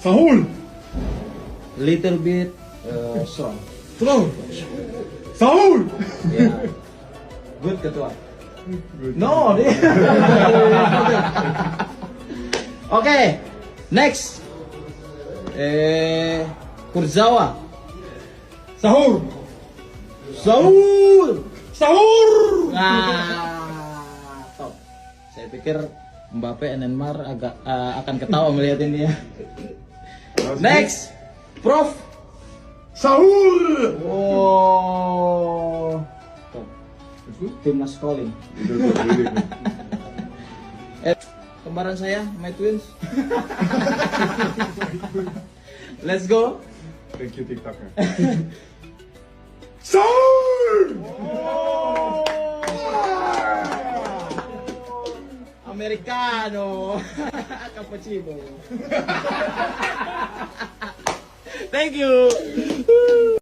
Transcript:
Saul. Little bit strong. Strong. Saul. Yeah. Good ketua. No, dia. Oke, next. Kurzawa. Sahur. Saul. Sahur. Nah, top. Saya pikir Mbappe and Neymar agak akan ketawa melihat ini ya. Next, Prof. Sahur. Oh, top. Timnas calling. Kembaran saya, my twins. Let's go. Thank you, TikToker. Sahur. Americano. Cappuccino. Thank you.